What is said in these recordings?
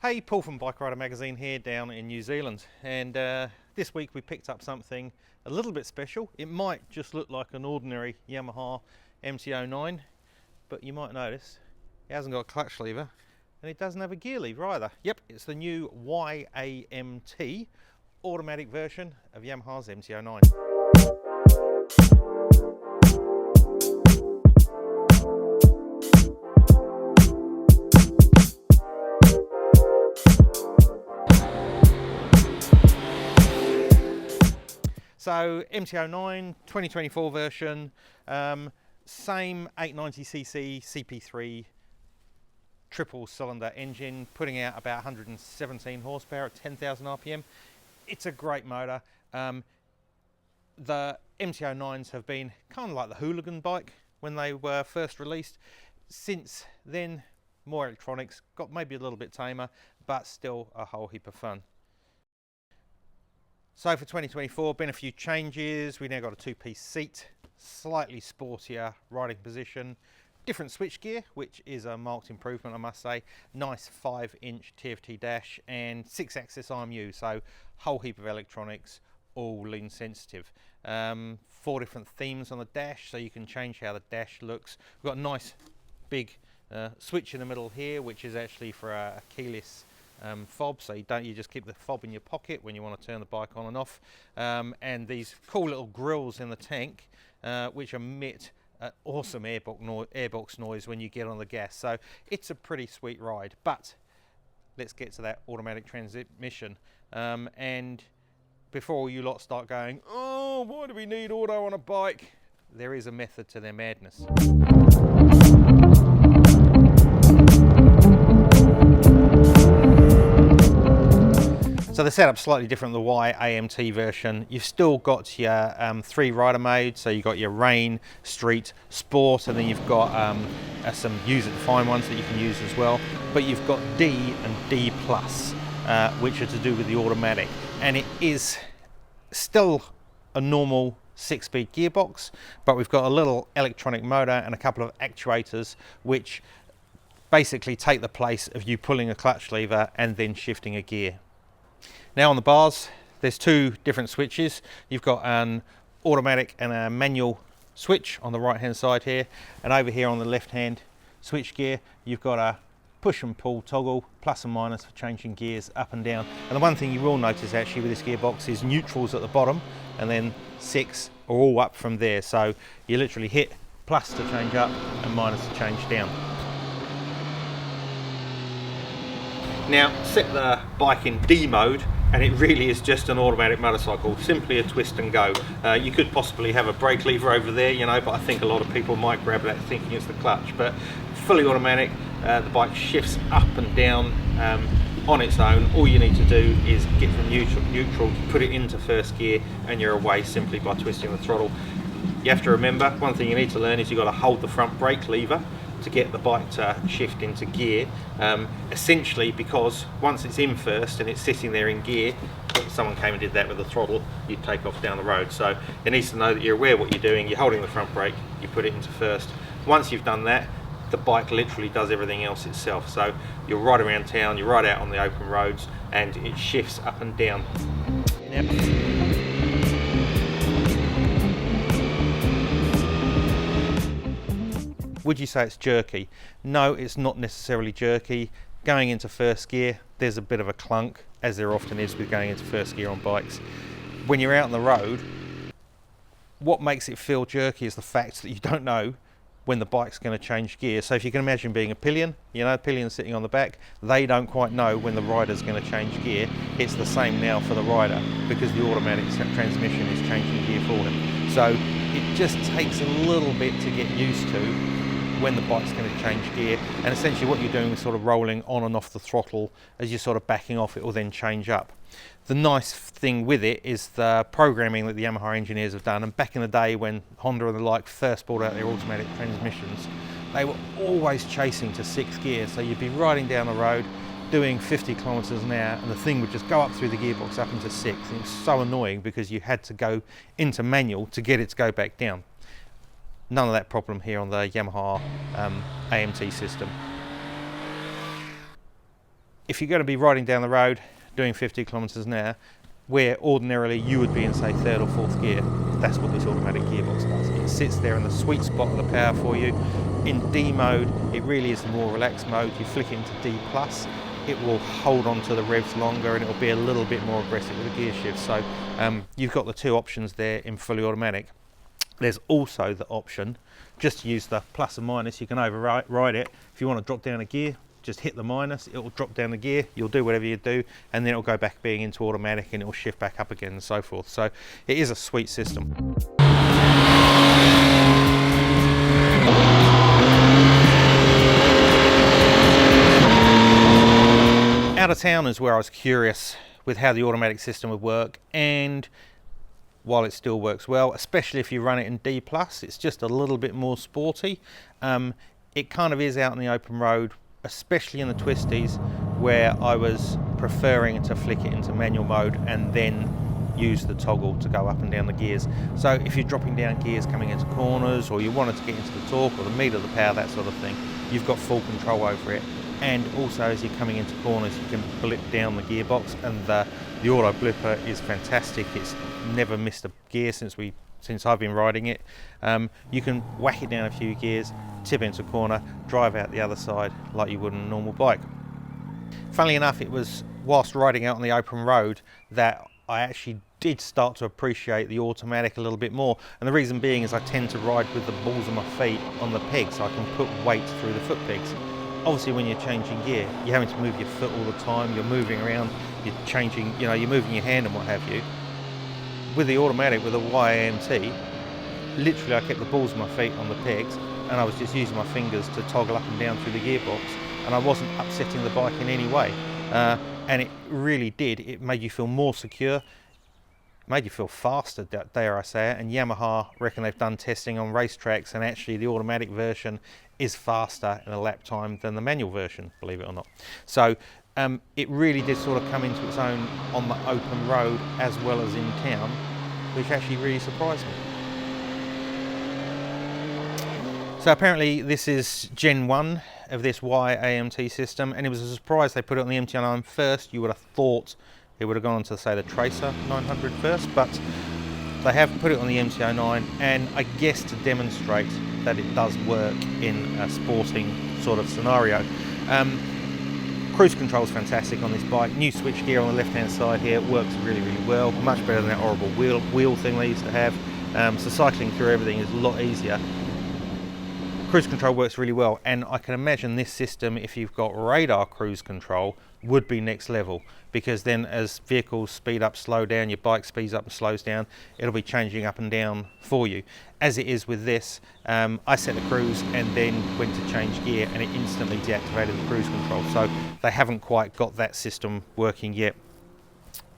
Hey, Paul from Bike Rider Magazine here down in New Zealand, and this week we picked up something a little bit special. It might just look like an ordinary Yamaha MT-09, but you might notice it hasn't got a clutch lever and it doesn't have a gear lever either. Yep, it's the new Y-AMT automatic version of Yamaha's MT-09. So MT-09 2024 version, same 890cc CP3 triple cylinder engine, putting out about 117 horsepower at 10,000 RPM. It's a great motor. The MT-09s have been kind of like the hooligan bike when they were first released. Since then, more electronics, got maybe a little bit tamer, but still a whole heap of fun. So for 2024, been a few changes. We now got a two-piece seat, slightly sportier riding position, different switchgear, which is a marked improvement, I must say. Nice 5-inch TFT dash and 6-axis IMU, so whole heap of electronics, all lean sensitive. 4 different themes on the dash, so you can change how the dash looks. We've got a nice big switch in the middle here, which is actually for a keyless fob, so you just keep the fob in your pocket when you want to turn the bike on and off, and these cool little grills in the tank which emit an awesome airbox noise when you get on the gas. So it's a pretty sweet ride. But let's get to that automatic transmission, and before you lot start going, oh, why do we need auto on a bike, there is a method to their madness. So the setup's slightly different than the Y-AMT version. You've still got your 3 rider modes, so you've got your rain, street, sport, and then you've got some user-defined ones that you can use as well. But you've got D and D+, which are to do with the automatic. And it is still a normal 6-speed gearbox, but we've got a little electronic motor and a couple of actuators which basically take the place of you pulling a clutch lever and then shifting a gear. Now on the bars, there's 2 different switches. You've got an automatic and a manual switch on the right hand side here, and over here on the left hand switch gear you've got a push and pull toggle, plus and minus for changing gears up and down. And the one thing you will notice actually with this gearbox is neutrals at the bottom, and then 6 are all up from there, so you literally hit plus to change up and minus to change down. Now set the bike in D mode and it really is just an automatic motorcycle, simply a twist and go. You could possibly have a brake lever over there, you know, but I think a lot of people might grab that thinking it's the clutch. But fully automatic, the bike shifts up and down on its own. All you need to do is get from neutral, put it into first gear, and you're away simply by twisting the throttle. You have to remember, one thing you need to learn is you've got to hold the front brake lever to get the bike to shift into gear, essentially because once it's in first and it's sitting there in gear, if someone came and did that with the throttle, you'd take off down the road. So it needs to know that you're aware what you're doing, you're holding the front brake, you put it into first. Once you've done that, the bike literally does everything else itself. So you're right around town, you're right out on the open roads, and it shifts up and down. Would you say it's jerky? No, it's not necessarily jerky. Going into first gear, there's a bit of a clunk, as there often is with going into first gear on bikes. When you're out on the road, what makes it feel jerky is the fact that you don't know when the bike's going to change gear. So if you can imagine being a pillion, you know, pillion sitting on the back, they don't quite know when the rider's going to change gear. It's the same now for the rider, because the automatic transmission is changing gear for him. So it just takes a little bit to get used to when the bike's going to change gear, and essentially what you're doing is sort of rolling on and off the throttle. As you're sort of backing off, it will then change up. The nice thing with it is the programming that the Yamaha engineers have done, and back in the day when Honda and the like first brought out their automatic transmissions, they were always chasing to 6th gear, so you'd be riding down the road doing 50 kilometers an hour and the thing would just go up through the gearbox up into 6th, and it's so annoying because you had to go into manual to get it to go back down. None of that problem here on the Yamaha AMT system. if you're going to be riding down the road doing 50 kilometers an hour, where ordinarily you would be in, say, third or fourth gear, that's what this automatic gearbox does. It sits there in the sweet spot of the power for you. In D mode, it really is the more relaxed mode. You flick it into D+, it will hold on to the revs longer and it will be a little bit more aggressive with the gear shift. So you've got the two options there in fully automatic. There's also the option just to use the plus and minus. You can override it. If you want to drop down a gear, just hit the minus, it will drop down the gear, you'll do whatever you do, and then it'll go back being into automatic and it will shift back up again and so forth. So it is a sweet system. Out of town is where I was curious with how the automatic system would work, and while it still works well, especially if you run it in D+, it's just a little bit more sporty. It kind of is out on the open road, especially in the twisties, where I was preferring to flick it into manual mode and then use the toggle to go up and down the gears. So if you're dropping down gears coming into corners, or you wanted to get into the torque or the meat of the power, that sort of thing, you've got full control over it. And also as you're coming into corners, you can blip down the gearbox, and the auto blipper is fantastic. It's never missed a gear since I've been riding it. You can whack it down a few gears, tip into a corner, drive out the other side like you would on a normal bike. Funnily enough, it was whilst riding out on the open road that I actually did start to appreciate the automatic a little bit more, and the reason being is I tend to ride with the balls of my feet on the pegs, so I can put weight through the foot pegs. Obviously when you're changing gear, you're having to move your foot all the time, you're moving around, you're changing, you're moving your hand and what have you. With the automatic, with the Y-AMT, literally I kept the balls of my feet on the pegs and I was just using my fingers to toggle up and down through the gearbox, and I wasn't upsetting the bike in any way. And it really did. It made you feel more secure, made you feel faster, dare I say it, and Yamaha reckon they've done testing on racetracks, and actually the automatic version is faster in a lap time than the manual version, believe it or not. So it really did sort of come into its own on the open road as well as in town, which actually really surprised me. So apparently this is Gen 1 of this Y-AMT system, and it was a surprise they put it on the MT-09 first. You would have thought it would have gone on to, say, the Tracer 900 first, but they have put it on the MT-09, and I guess to demonstrate that it does work in a sporting sort of scenario. Cruise control is fantastic on this bike. New switch gear on the left hand side here, works really, really well, much better than that horrible wheel thing they used to have. So cycling through everything is a lot easier. Cruise control works really well, and I can imagine this system, if you've got radar cruise control, would be next level, because then as vehicles speed up, slow down, your bike speeds up and slows down, it'll be changing up and down for you. As it is with this, I set the cruise and then went to change gear and it instantly deactivated the cruise control, so they haven't quite got that system working yet.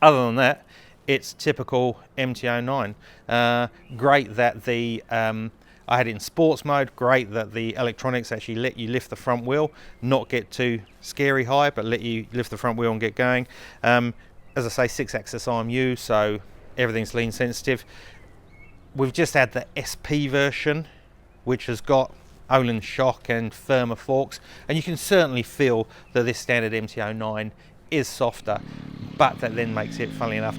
Other than that, it's typical MT-09. Great that the I had it in sports mode. Great that the electronics actually let you lift the front wheel, not get too scary high, but let you lift the front wheel and get going. As I say, 6-axis IMU, so everything's lean sensitive. We've just had the SP version, which has got Olin shock and firmer forks, and you can certainly feel that this standard MT-09 is softer, but that then makes it, funnily enough,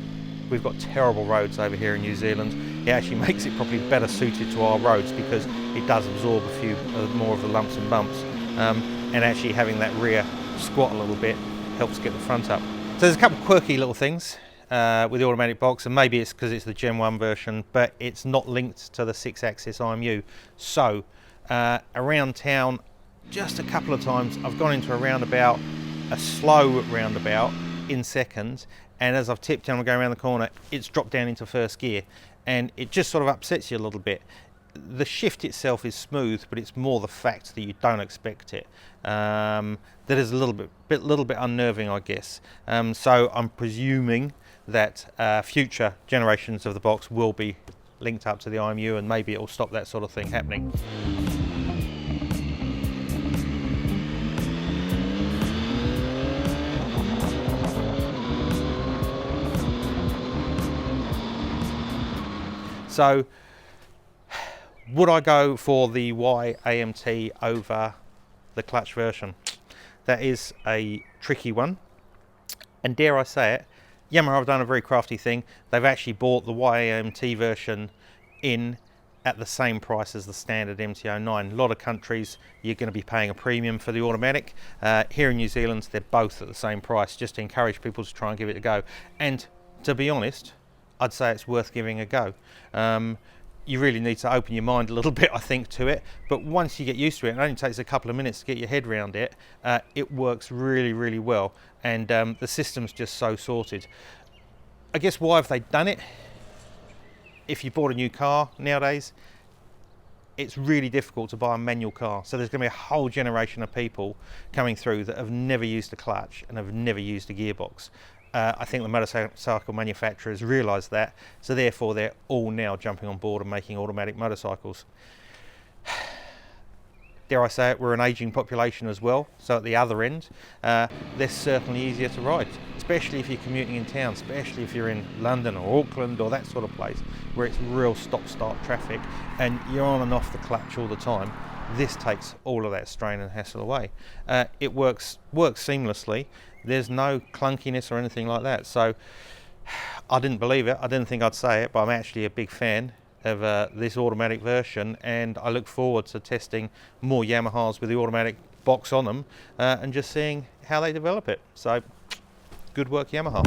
we've got terrible roads over here in New Zealand. It actually makes it probably better suited to our roads because it does absorb a few more of the lumps and bumps, and actually having that rear squat a little bit helps get the front up. So there's a couple of quirky little things with the automatic box, and maybe it's because it's the Gen 1 version, but it's not linked to the 6-axis IMU. So around town, just a couple of times I've gone into a roundabout, a slow roundabout in seconds, and as I've tipped down and going around the corner, it's dropped down into first gear, and it just sort of upsets you a little bit. The shift itself is smooth, but it's more the fact that you don't expect it. That is a little bit unnerving, I guess. So I'm presuming that future generations of the box will be linked up to the IMU, and maybe it will stop that sort of thing happening. So would I go for the Y-AMT over the clutch version? That is a tricky one. And dare I say it, Yamaha have done a very crafty thing. They've actually bought the Y-AMT version in at the same price as the standard MT-09. A lot of countries you're going to be paying a premium for the automatic. Here in New Zealand they're both at the same price, just to encourage people to try and give it a go. And to be honest, I'd say it's worth giving a go. You really need to open your mind a little bit, I think, to it, but once you get used to it, it only takes a couple of minutes to get your head around it, it works really, really well, and the system's just so sorted. I guess why have they done it? If you bought a new car nowadays, it's really difficult to buy a manual car, so there's going to be a whole generation of people coming through that have never used a clutch and have never used a gearbox. I think the motorcycle manufacturers realise that, so therefore they're all now jumping on board and making automatic motorcycles. Dare I say it, we're an ageing population as well, so at the other end, they're certainly easier to ride, especially if you're commuting in town, especially if you're in London or Auckland or that sort of place, where it's real stop-start traffic and you're on and off the clutch all the time. This takes all of that strain and hassle away. It works seamlessly. There's no clunkiness or anything like that. So I didn't believe it. I didn't think I'd say it, but I'm actually a big fan of this automatic version, and I look forward to testing more Yamahas with the automatic box on them and just seeing how they develop it. So good work, Yamaha.